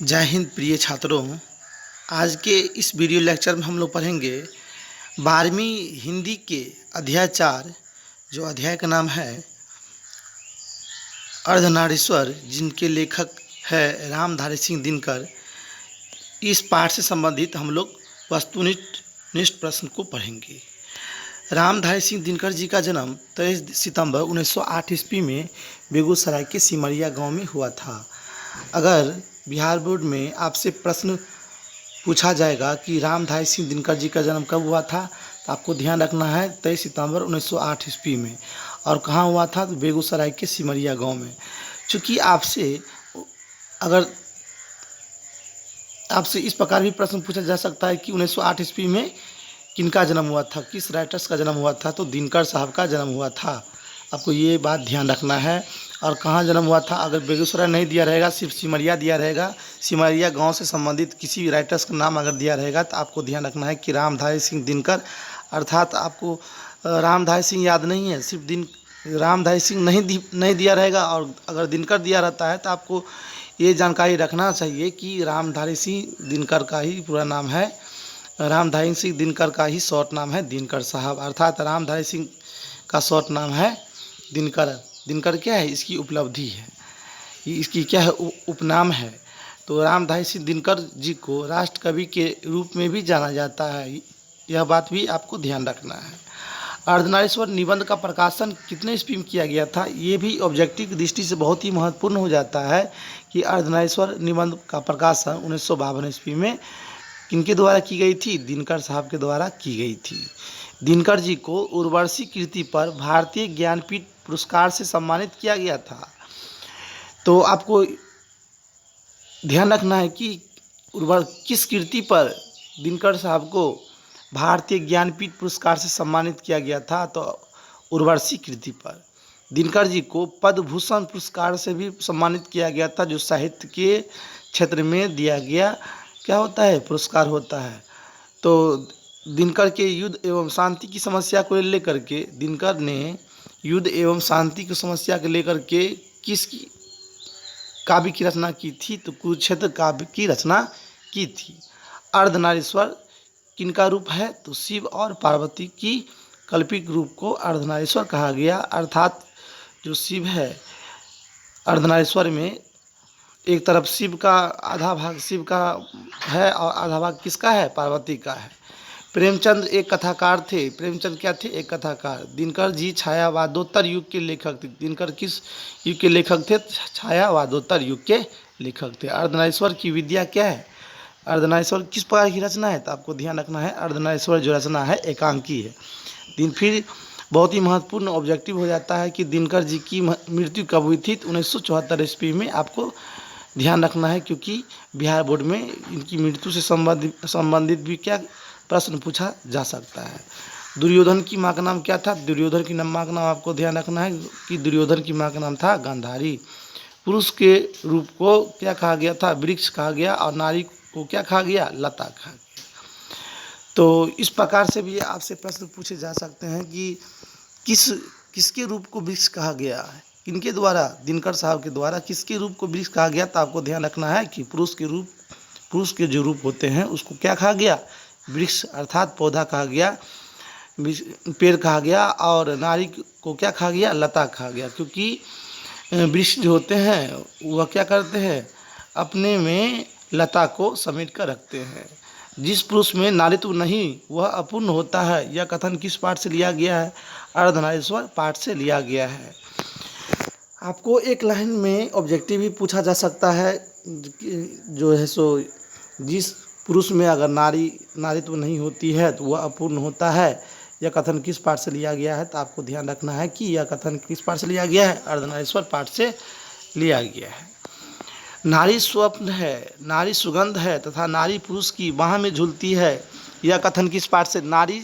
जय हिंद प्रिय छात्रों। आज के इस वीडियो लेक्चर में हम लोग पढ़ेंगे 12वीं हिंदी के अध्याय 4, जो अध्याय का नाम है अर्धनारीश्वर, जिनके लेखक है रामधारी सिंह दिनकर। इस पाठ से संबंधित हम लोग वस्तुनिष्ठ प्रश्न को पढ़ेंगे। रामधारी सिंह दिनकर जी का जन्म 23 सितंबर 1908 ईस्वी में बेगूसराय के सिमरिया गांव में हुआ था। अगर बिहार बोर्ड में आपसे प्रश्न पूछा जाएगा कि रामधारी सिंह दिनकर जी का जन्म कब हुआ था, तो आपको ध्यान रखना है 23 सितंबर 1908 ईस्वी में। और कहाँ हुआ था, तो बेगूसराय के सिमरिया गांव में। चूँकि आपसे इस प्रकार भी प्रश्न पूछा जा सकता है कि 1908 ईस्वी में किनका जन्म हुआ था, किस राइटर्स का जन्म हुआ था, तो दिनकर साहब का जन्म हुआ था। आपको ये बात ध्यान रखना है। और कहाँ जन्म हुआ था, अगर बेगूसराय नहीं दिया रहेगा, सिर्फ सिमरिया दिया रहेगा, सिमरिया गांव से संबंधित किसी राइटर्स का नाम अगर दिया रहेगा, तो आपको ध्यान रखना है कि रामधारी सिंह दिनकर। अर्थात आपको रामधारी सिंह याद नहीं है, सिर्फ रामधारी सिंह नहीं दिया रहेगा, और अगर दिनकर दिया रहता है तो आपको ये जानकारी रखना चाहिए कि रामधारी सिंह दिनकर का ही पूरा नाम है, रामधारी सिंह दिनकर का ही शॉर्ट नाम है दिनकर साहब। अर्थात रामधारी सिंह का शॉर्ट नाम है दिनकर। दिनकर क्या है, इसकी उपलब्धि है, इसकी क्या है, उपनाम है। तो रामधारी सिंह दिनकर जी को राष्ट्र कवि के रूप में भी जाना जाता है, यह बात भी आपको ध्यान रखना है। अर्धनारीश्वर निबंध का प्रकाशन कितने ईस्वी में किया गया था, ये भी ऑब्जेक्टिव की दृष्टि से बहुत ही महत्वपूर्ण हो जाता है कि अर्धनारीश्वर निबंध का प्रकाशन 1952 ईस्वी में किनके द्वारा की गई थी, दिनकर साहब के द्वारा की गई थी। दिनकर जी को उर्वशी कृति पर भारतीय ज्ञानपीठ पुरस्कार से सम्मानित किया गया था। तो आपको ध्यान रखना है कि किस कृति पर दिनकर साहब को भारतीय ज्ञानपीठ पुरस्कार से सम्मानित किया गया था, तो उर्वशी कृति पर। दिनकर जी को पद्म भूषण पुरस्कार से भी सम्मानित किया गया था, जो साहित्य के क्षेत्र में दिया गया क्या होता है, पुरस्कार होता है। तो दिनकर के युद्ध एवं शांति की समस्या को लेकर के दिनकर ने युद्ध एवं शांति की समस्या को लेकर के किस काव्य की रचना की थी, तो कुरुक्षेत्र काव्य की रचना की थी। अर्धनारीश्वर किनका रूप है, तो शिव और पार्वती की कल्पित रूप को अर्धनारीश्वर कहा गया। अर्थात जो शिव है अर्धनारीश्वर में, एक तरफ शिव का आधा भाग शिव का है और आधा भाग किसका है, पार्वती का है। प्रेमचंद एक कथाकार थे। प्रेमचंद क्या थे, एक कथाकार। दिनकर जी छायावादोत्तर युग के लेखक थे। दिनकर किस युग के लेखक थे, छायावादोत्तर युग के लेखक थे। अर्धनारीश्वर की विद्या क्या है, अर्धनारीश्वर किस प्रकार की रचना है, तो आपको ध्यान रखना है अर्धनारीश्वर जो रचना है एकांकी है। फिर बहुत ही महत्वपूर्ण ऑब्जेक्टिव हो जाता है कि दिनकर जी की मृत्यु कब हुई थी, तो 1974 ईस्वी में आपको ध्यान रखना है, क्योंकि बिहार बोर्ड में इनकी मृत्यु से संबंधित भी क्या प्रश्न पूछा जा सकता है। दुर्योधन की माँ का नाम क्या था, दुर्योधन की माँ का नाम आपको ध्यान रखना है कि दुर्योधन की माँ का नाम था गांधारी। पुरुष के रूप को क्या कहा गया था, वृक्ष कहा गया, और नारी को क्या कहा गया, लता कहा गया। तो इस प्रकार से भी आपसे प्रश्न पूछे जा सकते हैं कि किसके रूप को वृक्ष कहा गया है, किनके द्वारा, दिनकर साहब के द्वारा किसके रूप को वृक्ष कहा गया। तो आपको ध्यान रखना है कि पुरुष के जो रूप होते हैं उसको क्या कहा गया, वृक्ष अर्थात पौधा कहा गया, पेड़ कहा गया, और नारी को क्या कहा गया, लता कहा गया। क्योंकि वृक्ष जो होते हैं वह क्या करते हैं, अपने में लता को समेट कर रखते हैं। जिस पुरुष में नारीत्व नहीं वह अपूर्ण होता है, यह कथन किस पाठ से लिया गया है, अर्धनारीश्वर पाठ से लिया गया है। आपको एक लाइन में ऑब्जेक्टिव भी पूछा जा सकता है, जो है सो जिस पुरुष में अगर नारीत्व नहीं होती है तो वह अपूर्ण होता है, यह कथन किस पाठ से लिया गया है, तो आपको ध्यान रखना है कि यह कथन किस पाठ से लिया गया है, अर्धनारीश्वर पाठ से लिया गया है। नारी स्वप्न है, नारी सुगंध है तथा नारी पुरुष की बाह में झूलती है, यह कथन किस पाठ से, नारी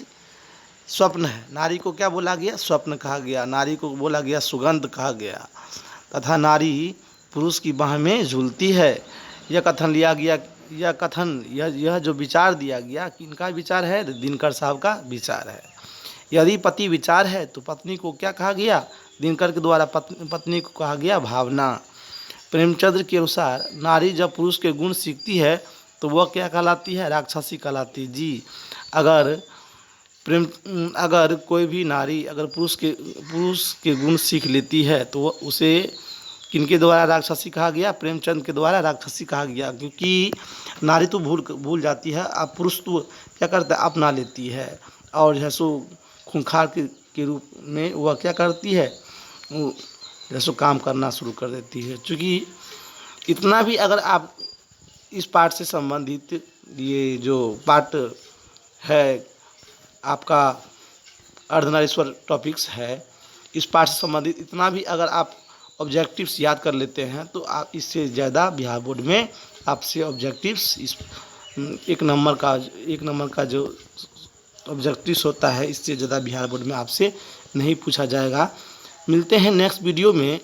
स्वप्न है, नारी को क्या बोला गया, स्वप्न कहा गया, नारी को बोला गया सुगंध कहा गया, तथा नारी पुरुष की बाह में झूलती है, यह कथन लिया गया। यह जो विचार दिया गया, किनका विचार है, दिनकर साहब का विचार है। यदि पति विचार है तो पत्नी को क्या कहा गया, दिनकर के द्वारा पत्नी को कहा गया भावना। प्रेमचंद्र के अनुसार नारी जब पुरुष के गुण सीखती है तो वह क्या कहलाती है? राक्षसी कहलाती है। जी, अगर कोई भी नारी अगर पुरुष के गुण सीख लेती है तो वह उसे किनके द्वारा राक्षसी कहा गया? प्रेमचंद के द्वारा राक्षसी कहा गया, क्योंकि नारी तो भूल जाती है, अब पुरुष तो क्या करता है? अपना लेती है और जो है सो खूंखार के रूप में वह क्या करती है? वो जैसो काम करना शुरू कर देती है। क्योंकि इतना भी अगर आप इस पाठ से संबंधित ये जो पाठ है आपका अर्धनारीश्वर टॉपिक्स है, इस पाठ से संबंधित इतना भी अगर आप ऑब्जेक्टिव्स याद कर लेते हैं तो आप इससे ज़्यादा बिहार बोर्ड में आपसे ऑब्जेक्टिव्स इस एक नंबर का जो ऑब्जेक्टिव्स होता है इससे ज़्यादा बिहार बोर्ड में आपसे नहीं पूछा जाएगा। मिलते हैं नेक्स्ट वीडियो में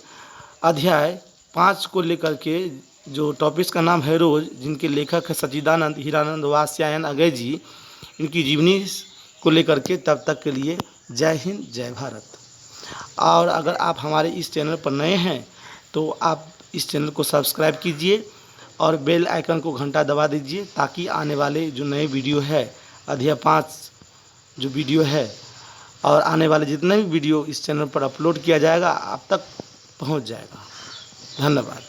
अध्याय 5 को लेकर के, जो टॉपिक्स का नाम है रोज, जिनके लेखक है सच्चिदानंद हीरानंद वात्स्यायन अगय जी, इनकी जीवनी को लेकर के। तब तक के लिए जय हिंद, जय भारत। और अगर आप हमारे इस चैनल पर नए हैं तो आप इस चैनल को सब्सक्राइब कीजिए और बेल आइकन को घंटा दबा दीजिए, ताकि आने वाले जो नए वीडियो है अध्याय 5 जो वीडियो है और आने वाले जितने भी वीडियो इस चैनल पर अपलोड किया जाएगा आप तक पहुंच जाएगा। धन्यवाद।